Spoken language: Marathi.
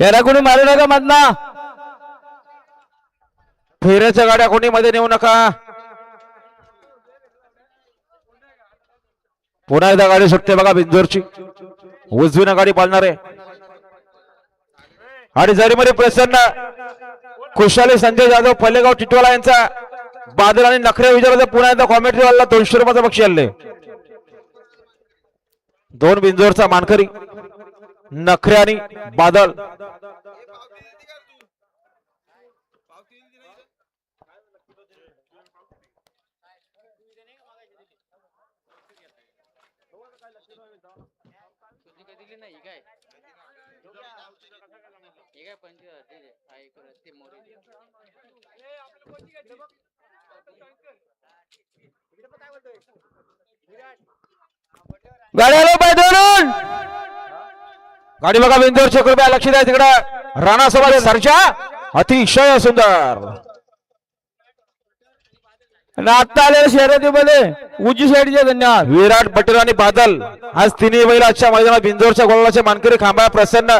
फेरा कोणी मारू नका मधना, फेऱ्याच्या गाड्या कोणी मध्ये नेऊ नका. पुन्हा एकदा गाडी सुटते बघा बिंजोरची, उजवीनं गाडी पाळणार आहे. आणि जरीमध्ये प्रसन्न खुशाली संजय जाधव पल्लेगाव टिटवाला यांचा बादल आणि नखरे विचारायचा पुन्हा एकदा कॉमेंट्री वाला 200 रुपयाचा बक्षीस आले. दोन बिंजोरचा मानकरी नखरे आणि बादल. गाडी पाहिजे गाडी बघा बिंदूर 1 रुपया लक्ष द्या तिकडं राणासोबत सरच्या अतिशय सुंदर. आता आलेल्या शर्यतीमध्ये उजी साईडचे धन्यवाद. विराट पटेल आणि बादल आज तिन्ही बैल आजच्या मैदानात बिंदोरच्या गोलाचे मानकरी खांबा प्रसन्न